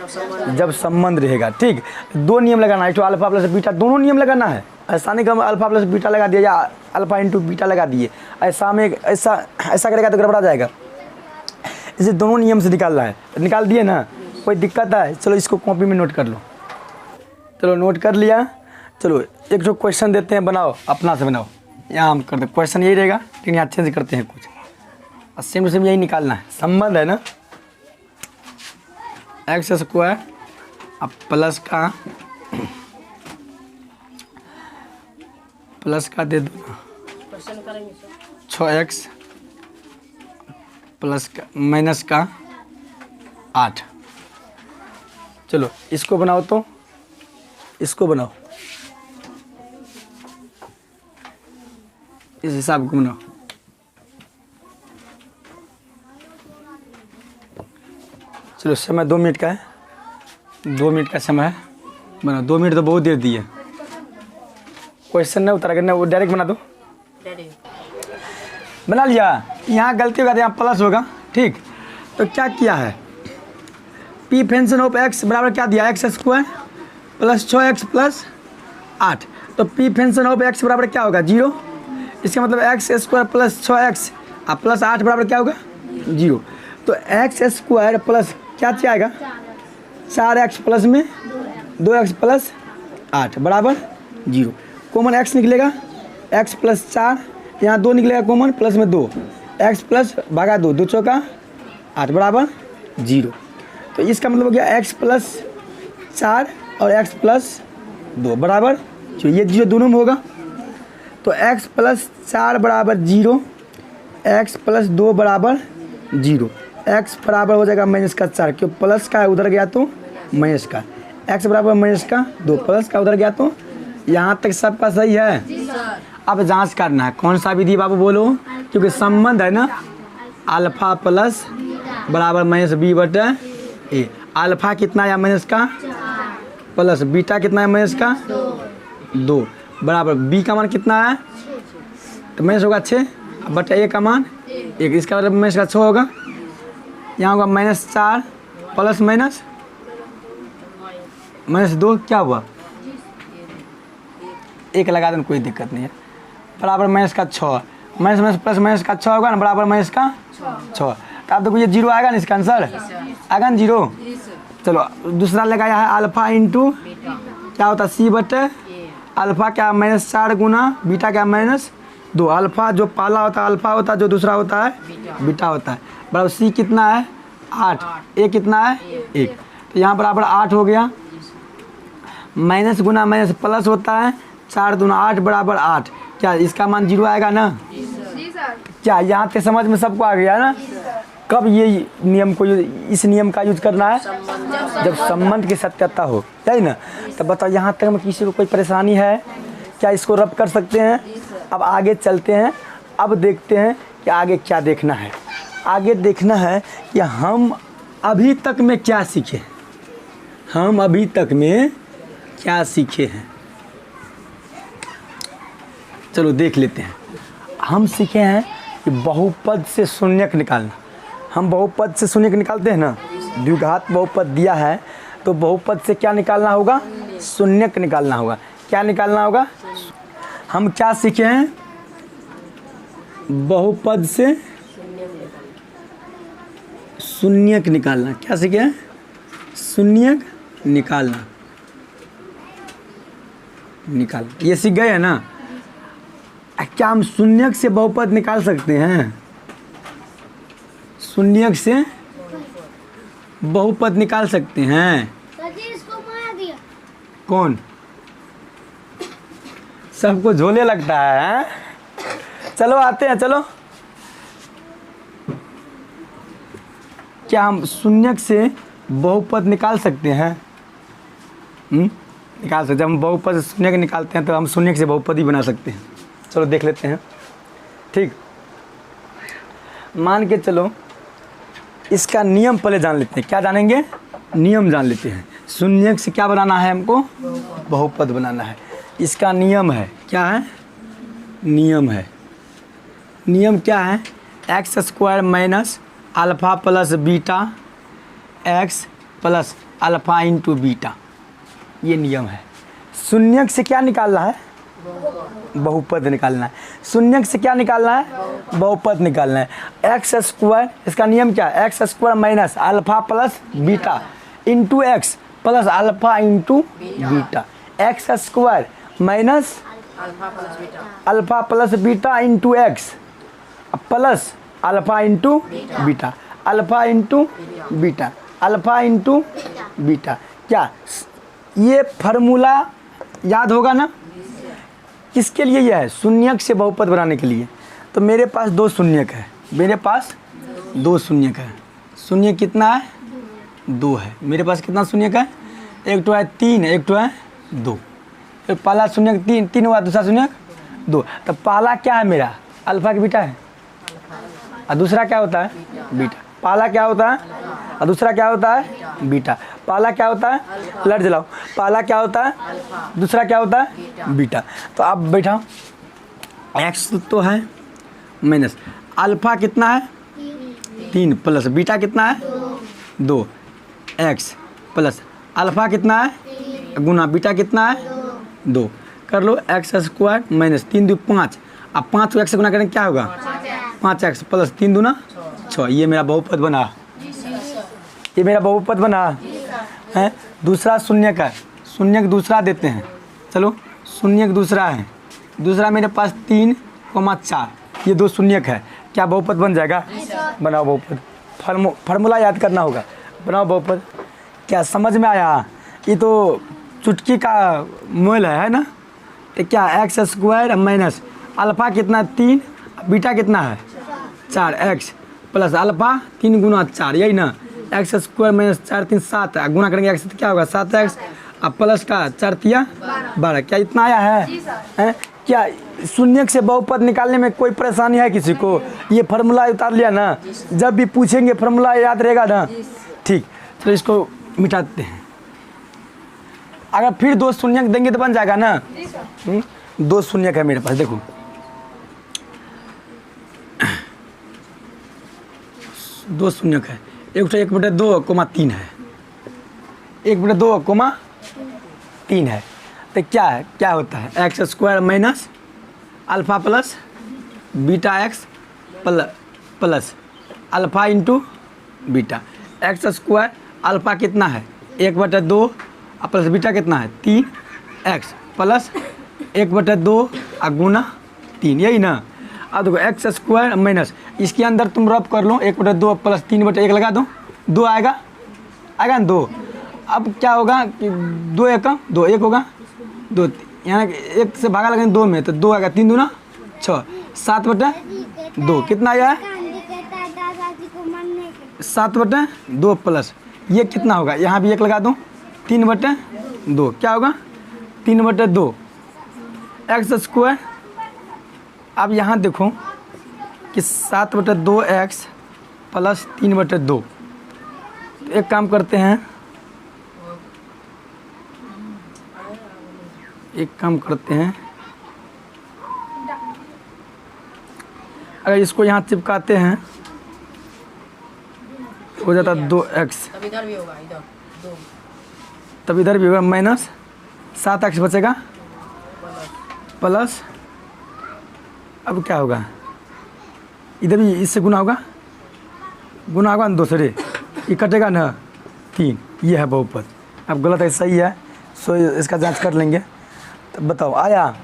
जब संबंध रहेगा, ठीक। दो नियम लगाना है, एक तो अल्फा प्लस बीटा, दोनों नियम लगाना है, ऐसा नहीं कि हम अल्फा प्लस बीटा लगा दिया या अल्फा इंटू बीटा लगा दिए, ऐसा में ऐसा करेगा तो गड़बड़ा जाएगा। इसे दोनों नियम से निकालना है, निकाल दिए ना, कोई दिक्कत है, चलो इसको कॉपी में नोट कर लो। चलो नोट कर लिया, चलो एक जो क्वेश्चन देते हैं बनाओ, अपना से बनाओ, यहाँ हम करते क्वेश्चन यही रहेगा, लेकिन यहाँ अच्छे से करते हैं कुछ, और सेम टू सेम यही निकालना है। संबंध है ना, एक्स स्क्वायर अब प्लस का दे दो ना, 6x प्लस का माइनस का 8। चलो इसको बनाओ, तो इसको बनाओ, इस हिसाब को बनाओ। चलो समय 2 मिनट का है, 2 मिनट का समय है, बनाओ। 2 मिनट तो बहुत देर दिए, क्वेश्चन नहीं उतारा करना, वो डायरेक्ट बना दो। बना लिया, यहाँ गलती होगा तो यहाँ प्लस होगा, ठीक। तो क्या किया है, पी फंक्शन ऑफ एक्स बराबर क्या दिया, x square plus 6x plus 8। तो पी फंक्शन ऑफ एक्स बराबर क्या होगा 0, इसका मतलब x square plus 6x plus 8 बराबर क्या होगा 0। तो एक्स स्क्वायर प्लस क्या आएगा 4x प्लस में 2x प्लस 8 बराबर 0। कॉमन x निकलेगा, x प्लस 4, यहाँ 2 निकलेगा कॉमन, प्लस में 2, x प्लस भागा 2, 2 चौका 8 बराबर 0। तो इसका मतलब हो गया x प्लस 4 और x प्लस 2 बराबर 0, ये 0 दोनों में होगा। तो x प्लस 4 बराबर 0, x प्लस 2 बराबर 0, x बराबर हो जाएगा -4, क्यों प्लस का उधर गया तो माइनस का, x बराबर -2 प्लस का उधर गया तो, यहाँ तक सबका सही है। अब जांच करना है कौन सा विधि बाबू बोलो, क्योंकि संबंध है ना, अल्फा प्लस बराबर -b/a। अल्फा कितना है माइनस का, प्लस बीटा कितना है माइनस का 2 बराबर b का मान कितना है, तो माइनस होगा 6/a का मान 1, इसका मतलब माइनस का 6 होगा। यहाँ होगा -4 प्लस -2 क्या हुआ, 1 लगा दें कोई दिक्कत नहीं है, बराबर -6 माइनस प्लस -6 होगा ना, बराबर -6। तो आप देखो ये 0 आएगा ना, इसका आंसर आएगा ना 0। चलो दूसरा लगाया है अल्फा इंटू क्या होता है c/, अल्फा क्या -4 गुना बीटा क्या -2। अल्फा जो पहला होता है अल्फा होता है, जो दूसरा होता है बीटा होता है, बराबर c कितना है 8, a कितना है 1, तो यहाँ बराबर 8 हो गया। माइनस गुना माइनस प्लस होता है, 4 दूना 8 बराबर 8, क्या इसका मान 0 आएगा ना। क्या यहाँ तक समझ में सबको आ गया ना। कब ये नियम को इस नियम का यूज करना है, जब संबंध की सत्यता हो, है ना। तो बताओ यहाँ तक में किसी को कोई परेशानी है क्या, इसको रब कर सकते हैं। अब आगे चलते हैं, अब देखते हैं कि आगे क्या देखना है। आगे देखना है कि हम अभी तक में क्या सीखे, हम अभी तक में क्या सीखे हैं। चलो देख लेते हैं। हम सीखे हैं कि बहुपद से शून्यक निकालना। हम बहुपद से शून्यक निकालते हैं ना, द्विघात बहुपद दिया है तो बहुपद से क्या निकालना होगा, शून्यक निकालना होगा। क्या निकालना होगा, हम क्या सीखे हैं, बहुपद से शून्यक निकालना। क्या सीखे हैं, शून्यक निकालना, ये सीख गए हैं ना। क्या हम शून्यक से बहुपद निकाल सकते हैं, शून्यक से बहुपद निकाल सकते हैं। कौन, सबको झोले लगता है। चलो आते हैं, चलो क्या हम शून्यक से बहुपद निकाल सकते हैं, निकाल सकते हैं। हम बहुपद से शून्यक निकालते हैं तो हम शून्यक से बहुपद ही बना सकते हैं। चलो देख लेते हैं। ठीक, मान के चलो इसका नियम पहले जान लेते हैं। क्या जानेंगे, नियम जान लेते हैं। शून्यक से क्या बनाना है, हमको बहुपद बनाना है। इसका नियम है, क्या है, नियम है। नियम क्या है, x² minus alpha plus beta x plus alpha into beta, ये नियम है। शून्यक से क्या निकालना है, बहुपद निकालना है। शून्यक से क्या निकालना है, बहुपद निकालना है। x², इसका नियम क्या है, x² minus alpha plus beta into x plus alpha into beta. x² minus alpha plus beta into x plus alpha into beta, alpha into beta, alpha into beta. क्या ये फार्मूला याद होगा ना, किसके लिए यह है, शून्यक से बहुपद बनाने के लिए। तो मेरे पास 2 शून्यक है, मेरे पास 2 शून्यक है। शून्य कितना है, 2 है। मेरे पास कितना शून्यक है, एक तो है 3, एक तो है 2। तो पहला शून्यक 3 हुआ, दूसरा शून्यक 2। तो पहला क्या है मेरा, अल्फ़ा की बीटा है, और दूसरा क्या होता है, बीटा। पहला क्या होता है और दूसरा क्या होता है, बीटा। पहला क्या होता है, लट जलाओ, पहला क्या होता है, दूसरा क्या होता है, बीटा। तो अब बैठाओ, एक्स तो है माइनस अल्फ़ा कितना है 3 प्लस बीटा कितना है 2, एक्स प्लस अल्फ़ा कितना है गुना बीटा कितना है 2। कर लो, x² माइनस 3 2 5, अब 5 को x से गुना करेंगे क्या होगा, 5x प्लस 3 दूना 6। ये मेरा बहुपद बना, ये मेरा बहुपद बना है। दूसरा शून्यक है, शून्यक दूसरा देते हैं। चलो शून्यक दूसरा है, दूसरा मेरे पास 3,4, ये 2 शून्यक है। क्या बहुपद बन जाएगा, बनाओ बहुपद। फार्मूला याद करना होगा, बनाओ बहुपद। क्या समझ में आया, ये तो चुटकी का मोल है ना। तो क्या x² माइनस अल्फ़ा कितना 3, बीटा कितना है 4, x प्लस अल्फा 3 गुना 4, यही ना। एक्स स्क्वायर माइनस 4 3 7, गुना करेंगे एक्स तो क्या होगा 7x, अब प्लस का 4 तिया 12। क्या इतना आया है? क्या शून्य से बहुपद निकालने में कोई परेशानी है किसी को? ये फार्मूला उतार लिया ना, जब भी पूछेंगे फार्मूला याद रहेगा ना। ठीक, तो इसको मिटाते हैं। अगर फिर 2 शून्य देंगे तो बन जाएगा ना। 2 शून्य है मेरे पास, देखो 2 शून्य है। 1/2, 3 है, 1/2, 3 है। तो क्या है, क्या होता है? X square minus alpha plus beta x plus alpha into beta. X square alpha कितना है 1/2 प्लस बीटा कितना है 3x प्लस 1/2 गुना 3, यही ना। अब देखो एक्स स्क्वायर माइनस, इसके अंदर तुम रब कर लो 1/2 प्लस 3/1 लगा दो, 2 आएगा ना 2। अब क्या होगा कि 2 1 2 1 होगा 2, यहाँ 1 से भागा लगेंगे 2 में तो 2 आएगा, 3 दूना 6, 7/2 कितना आया है 7/2 प्लस ये कितना होगा, यहाँ भी 1 लगा दो 3/2, क्या होगा 3/2 एक्स स्क्वायर। अब यहाँ देखो कि 7/2x प्लस 3/2। एक काम करते हैं, अगर इसको यहाँ चिपकाते हैं हो जाता 2x, तब इधर भी होगा, इधर 2 तब इधर भी होगा माइनस 7x बचेगा प्लस, अब क्या होगा इधर भी इससे गुना होगा ना दूसरे, ये कटेगा ना 3, ये है बहुपद। अब गलत है सही है, सो इसका जांच कर लेंगे। तो बताओ आया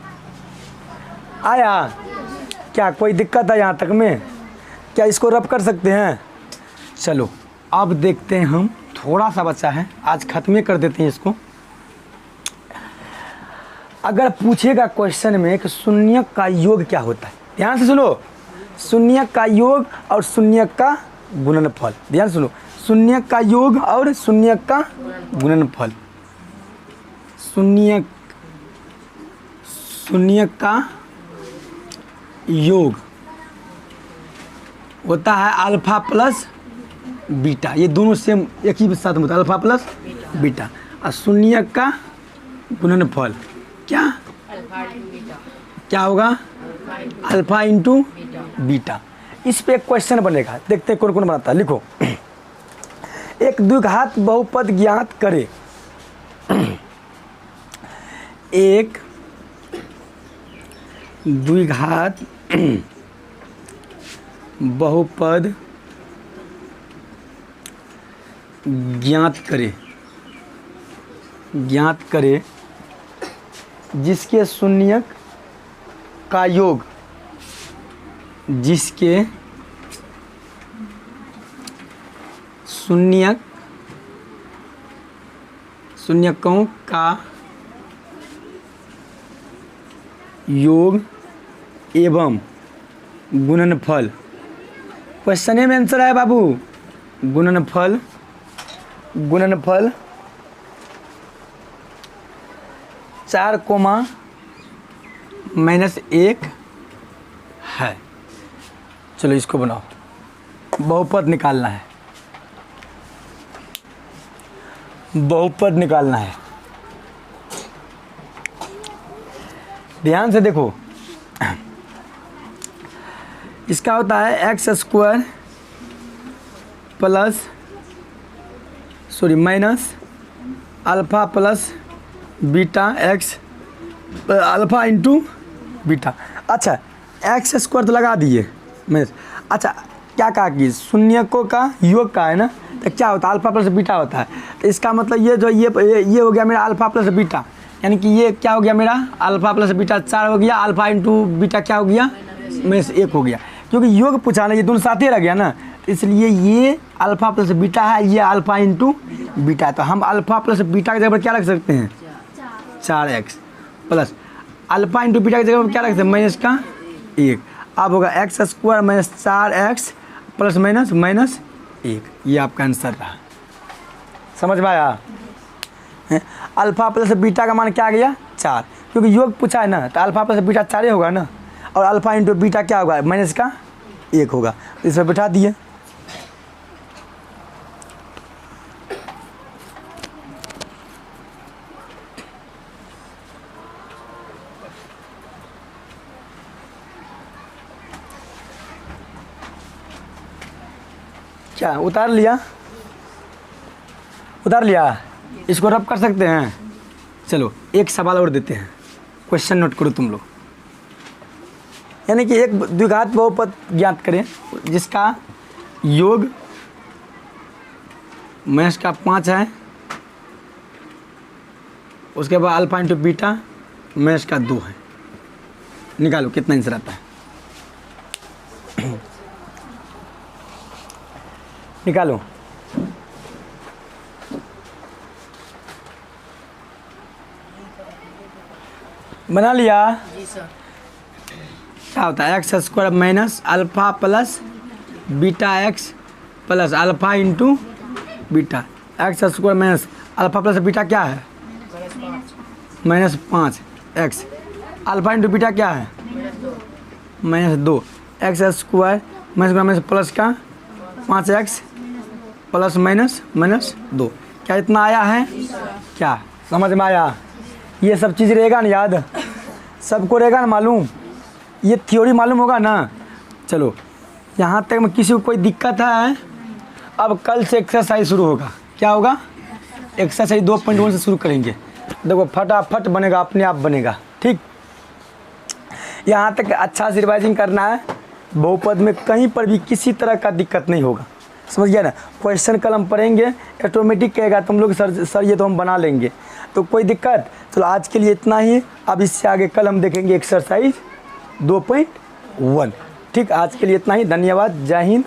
क्या कोई दिक्कत है यहाँ तक में? क्या इसको रब कर सकते हैं? चलो अब देखते हैं, हम थोड़ा सा बचा है, आज ख़त्म कर देते हैं इसको। अगर पूछेगा क्वेश्चन में कि शून्यक का योग क्या होता है, ध्यान से सुनो, शून्यक का योग और शून्यक का गुणनफल, ध्यान सुनो, शून्यक का योग और शून्यक का गुणनफल। शून्यक का योग होता है अल्फा प्लस बीटा, ये दोनों सेम एक ही साथ में होता है, अल्फा प्लस बीटा। और शून्यक का गुणनफल क्या होगा अल्फा इंटू बीटा। इस पे एक क्वेश्चन बनेगा, देखते हैं कौन कौन बनाता है। लिखो, एक द्विघात बहुपद ज्ञात करे। एक द्विघात बहुपद ज्ञात करे जिसके शून्यक का योग, जिसके शून्यकों का योग एवं गुणनफल। क्वेश्चन में आंसर है बाबू, गुणनफल 4,-1 है। चलो इसको बनाओ, बहुपद निकालना है, बहुपद निकालना है। ध्यान से देखो, इसका होता है x square plus minus alpha plus beta x, alpha into beta. अच्छा एक्स स्क्वायर तो लगा दिए मैं। अच्छा क्या कहा कि शून्यकों का योग का है ना, तो क्या होता है अल्फ़ा प्लस बीटा होता है। तो इसका मतलब ये जो ये हो गया मेरा अल्फ़ा प्लस बीटा, यानी कि ये क्या हो गया मेरा अल्फ़ा प्लस बीटा 4 हो गया, अल्फ़ा इंटू बीटा क्या हो गया -1 हो गया, क्योंकि योग पूछा ना, ये दोनों साथ ही रह गया ना, इसलिए ये अल्फ़ा प्लस बीटा है, ये अल्फ़ा इंटू बीटा। तो हम अल्फ़ा प्लस बीटा की जगह पर क्या रख सकते हैं 4x plus alpha into beta की जगह पर क्या रख सकते हैं -1। अब होगा x square minus 4x plus minus minus 1, ये आपका आंसर रहा। समझ में आया? अल्फ़ा प्लस बीटा का मान क्या आ गया 4, क्योंकि योग पूछा है ना, तो अल्फ़ा प्लस बीटा 4 ही होगा ना, और अल्फ़ा इंटू बीटा क्या होगा माइनस का 1 होगा, तो इस पर बिठा दिए। क्या उतार लिया? उतार लिया? इसको रब कर सकते हैं? चलो एक सवाल और देते हैं, क्वेश्चन नोट करो तुम लोग। यानी कि एक द्विघात बहुपद ज्ञात करें जिसका योग माइनस का 5 है, उसके बाद अल्फा इंटू बीटा माइनस का 2 है। निकालो कितना आंसर आता है, निकालो। बना लिया? जी सर। क्या होता है x square minus alpha plus beta x plus alpha into beta. X square minus alpha plus beta क्या है -5 एक्स, अल्फ़ा इंटू बीटा क्या है -2 एक्स स्क्वायर माइनस प्लस का 5x प्लस माइनस 2। क्या इतना आया है? क्या समझ में आया? ये सब चीज़ रहेगा ना याद, सबको रहेगा ना मालूम, ये थ्योरी मालूम होगा ना। चलो यहाँ तक में किसी को कोई दिक्कत है? अब कल से एक्सरसाइज शुरू होगा। क्या होगा? एक्सरसाइज 2.1 से शुरू करेंगे। देखो फटाफट बनेगा, अपने आप बनेगा। ठीक, यहाँ तक अच्छा से रिवाइजिंग करना है। बहुपद में कहीं पर भी किसी तरह का दिक्कत नहीं होगा, समझ गया ना। क्वेश्चन कल हम पढ़ेंगे, ऑटोमेटिक कहेगा तुम लोग सर ये तो हम बना लेंगे, तो कोई दिक्कत। चलो आज के लिए इतना ही, अब इससे आगे कल हम देखेंगे एक्सरसाइज 2.1। ठीक, आज के लिए इतना ही। धन्यवाद, जय हिंद।